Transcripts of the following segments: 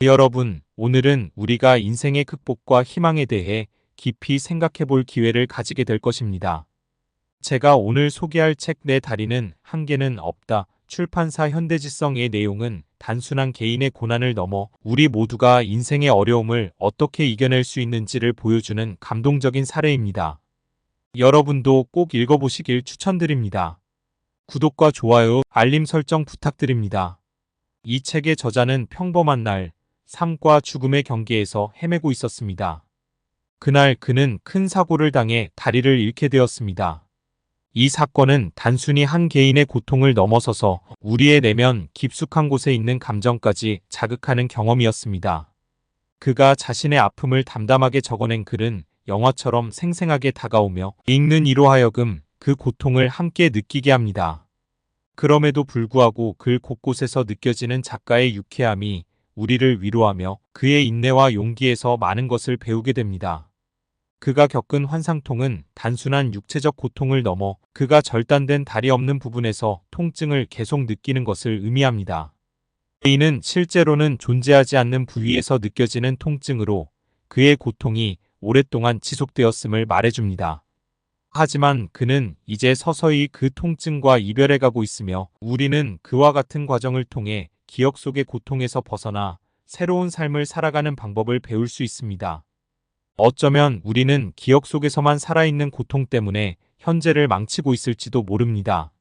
여러분, 오늘은 우리가 인생의 극복과 희망에 대해 깊이 생각해 볼 기회를 가지게 될 것입니다. 제가 오늘 소개할 책 내 다리는 한계는 없다. 출판사 현대지성의 내용은 단순한 개인의 고난을 넘어 우리 모두가 인생의 어려움을 어떻게 이겨낼 수 있는지를 보여주는 감동적인 사례입니다. 여러분도 꼭 읽어보시길 추천드립니다. 구독과 좋아요, 알림 설정 부탁드립니다. 이 책의 저자는 평범한 날, 삶과 죽음의 경계에서 헤매고 있었습니다. 그날 그는 큰 사고를 당해 다리를 잃게 되었습니다. 이 사건은 단순히 한 개인의 고통을 넘어서서 우리의 내면 깊숙한 곳에 있는 감정까지 자극하는 경험이었습니다. 그가 자신의 아픔을 담담하게 적어낸 글은 영화처럼 생생하게 다가오며 읽는 이로 하여금 그 고통을 함께 느끼게 합니다. 그럼에도 불구하고 글 곳곳에서 느껴지는 작가의 유쾌함이 우리를 위로하며 그의 인내와 용기에서 많은 것을 배우게 됩니다. 그가 겪은 환상통은 단순한 육체적 고통을 넘어 그가 절단된 다리 없는 부분에서 통증을 계속 느끼는 것을 의미합니다. 이는 실제로는 존재하지 않는 부위에서 느껴지는 통증으로 그의 고통이 오랫동안 지속되었음을 말해줍니다. 하지만 그는 이제 서서히 그 통증과 이별해 가고 있으며 우리는 그와 같은 과정을 통해 기억 속의 고통에서 벗어나 새로운 삶을 살아가는 방법을 배울 수 있습니다. 어쩌면 우리는 기억 속에서만 살아있는 고통 때문에 현재를 망치고 있을지도 모릅니다.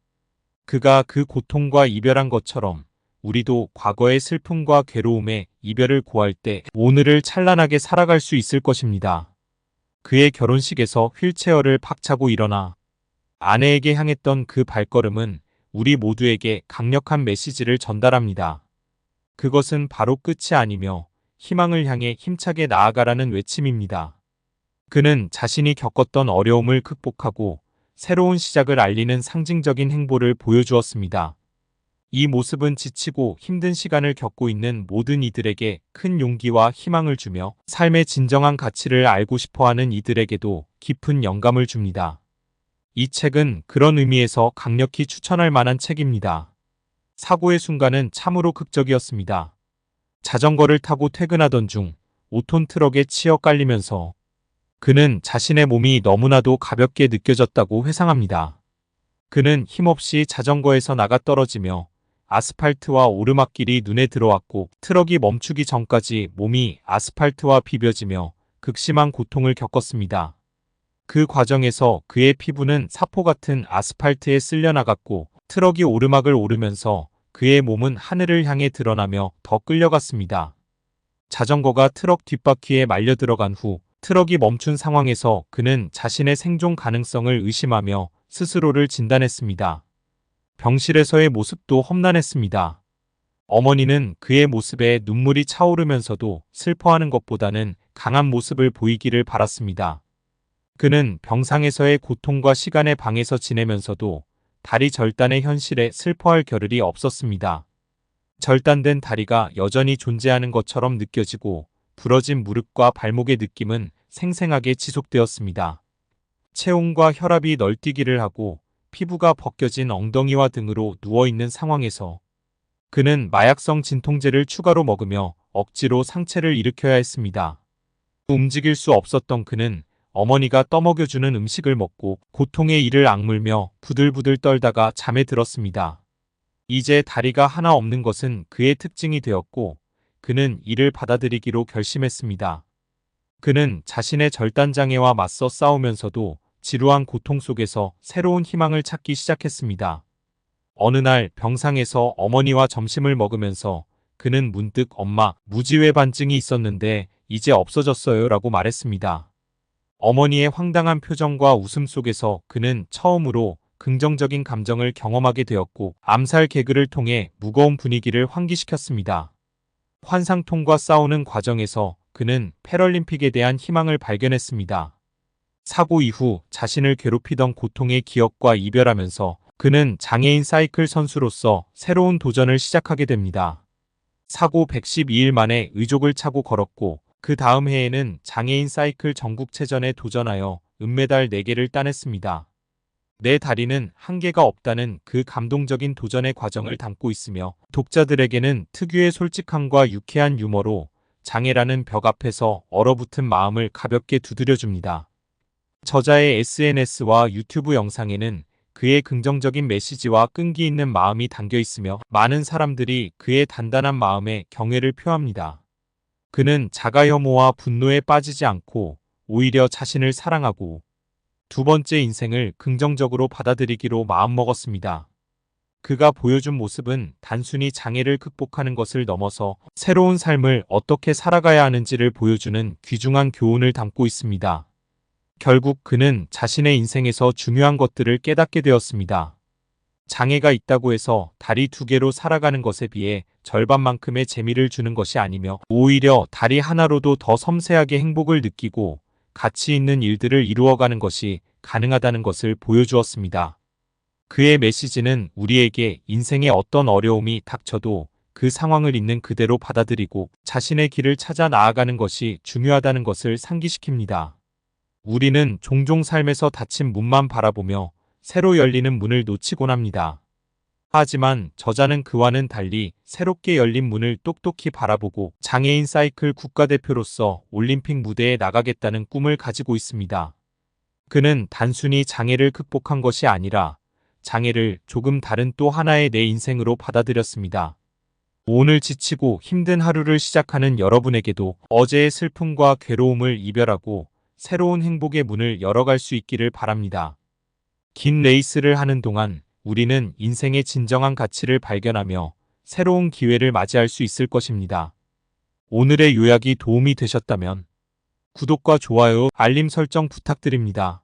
그가 그 고통과 이별한 것처럼 우리도 과거의 슬픔과 괴로움에 이별을 고할 때 오늘을 찬란하게 살아갈 수 있을 것입니다. 그의 결혼식에서 휠체어를 박차고 일어나 아내에게 향했던 그 발걸음은 우리 모두에게 강력한 메시지를 전달합니다. 그것은 바로 끝이 아니며 희망을 향해 힘차게 나아가라는 외침입니다. 그는 자신이 겪었던 어려움을 극복하고 새로운 시작을 알리는 상징적인 행보를 보여주었습니다. 이 모습은 지치고 힘든 시간을 겪고 있는 모든 이들에게 큰 용기와 희망을 주며 삶의 진정한 가치를 알고 싶어하는 이들에게도 깊은 영감을 줍니다. 이 책은 그런 의미에서 강력히 추천할 만한 책입니다. 사고의 순간은 참으로 극적이었습니다. 자전거를 타고 퇴근하던 중 5톤 트럭에 치여 깔리면서 그는 자신의 몸이 너무나도 가볍게 느껴졌다고 회상합니다. 그는 힘없이 자전거에서 나가 떨어지며 아스팔트와 오르막길이 눈에 들어왔고 트럭이 멈추기 전까지 몸이 아스팔트와 비벼지며 극심한 고통을 겪었습니다. 그 과정에서 그의 피부는 사포 같은 아스팔트에 쓸려 나갔고 트럭이 오르막을 오르면서 그의 몸은 하늘을 향해 드러나며 더 끌려갔습니다. 자전거가 트럭 뒷바퀴에 말려 들어간 후 트럭이 멈춘 상황에서 그는 자신의 생존 가능성을 의심하며 스스로를 진단했습니다. 병실에서의 모습도 험난했습니다. 어머니는 그의 모습에 눈물이 차오르면서도 슬퍼하는 것보다는 강한 모습을 보이기를 바랐습니다. 그는 병상에서의 고통과 시간의 방에서 지내면서도 다리 절단의 현실에 슬퍼할 겨를이 없었습니다. 절단된 다리가 여전히 존재하는 것처럼 느껴지고 부러진 무릎과 발목의 느낌은 생생하게 지속되었습니다. 체온과 혈압이 널뛰기를 하고 피부가 벗겨진 엉덩이와 등으로 누워있는 상황에서 그는 마약성 진통제를 추가로 먹으며 억지로 상체를 일으켜야 했습니다. 움직일 수 없었던 그는 어머니가 떠먹여주는 음식을 먹고 고통의 이를 악물며 부들부들 떨다가 잠에 들었습니다. 이제 다리가 하나 없는 것은 그의 특징이 되었고 그는 이를 받아들이기로 결심했습니다. 그는 자신의 절단장애와 맞서 싸우면서도 지루한 고통 속에서 새로운 희망을 찾기 시작했습니다. 어느 날 병상에서 어머니와 점심을 먹으면서 그는 문득 엄마, 무지외 반증이 있었는데 이제 없어졌어요 라고 말했습니다. 어머니의 황당한 표정과 웃음 속에서 그는 처음으로 긍정적인 감정을 경험하게 되었고 암살 개그를 통해 무거운 분위기를 환기시켰습니다. 환상통과 싸우는 과정에서 그는 패럴림픽에 대한 희망을 발견했습니다. 사고 이후 자신을 괴롭히던 고통의 기억과 이별하면서 그는 장애인 사이클 선수로서 새로운 도전을 시작하게 됩니다. 사고 112일 만에 의족을 차고 걸었고 그 다음 해에는 장애인 사이클 전국체전에 도전하여 은메달 4개를 따냈습니다. 내 다리는 한계가 없다는 그 감동적인 도전의 과정을 담고 있으며 독자들에게는 특유의 솔직함과 유쾌한 유머로 장애라는 벽 앞에서 얼어붙은 마음을 가볍게 두드려줍니다. 저자의 SNS와 유튜브 영상에는 그의 긍정적인 메시지와 끈기 있는 마음이 담겨 있으며 많은 사람들이 그의 단단한 마음에 경애를 표합니다. 그는 자가 혐오와 분노에 빠지지 않고 오히려 자신을 사랑하고 두 번째 인생을 긍정적으로 받아들이기로 마음먹었습니다. 그가 보여준 모습은 단순히 장애를 극복하는 것을 넘어서 새로운 삶을 어떻게 살아가야 하는지를 보여주는 귀중한 교훈을 담고 있습니다. 결국 그는 자신의 인생에서 중요한 것들을 깨닫게 되었습니다. 장애가 있다고 해서 다리 두 개로 살아가는 것에 비해 절반만큼의 재미를 주는 것이 아니며 오히려 다리 하나로도 더 섬세하게 행복을 느끼고 가치 있는 일들을 이루어가는 것이 가능하다는 것을 보여주었습니다. 그의 메시지는 우리에게 인생에 어떤 어려움이 닥쳐도 그 상황을 있는 그대로 받아들이고 자신의 길을 찾아 나아가는 것이 중요하다는 것을 상기시킵니다. 우리는 종종 삶에서 닫힌 문만 바라보며 새로 열리는 문을 놓치곤 합니다. 하지만 저자는 그와는 달리 새롭게 열린 문을 똑똑히 바라보고 장애인 사이클 국가대표로서 올림픽 무대에 나가겠다는 꿈을 가지고 있습니다. 그는 단순히 장애를 극복한 것이 아니라 장애를 조금 다른 또 하나의 내 인생으로 받아들였습니다. 오늘 지치고 힘든 하루를 시작하는 여러분에게도 어제의 슬픔과 괴로움을 이별하고 새로운 행복의 문을 열어갈 수 있기를 바랍니다. 긴 레이스를 하는 동안 우리는 인생의 진정한 가치를 발견하며 새로운 기회를 맞이할 수 있을 것입니다. 오늘의 요약이 도움이 되셨다면 구독과 좋아요, 알림 설정 부탁드립니다.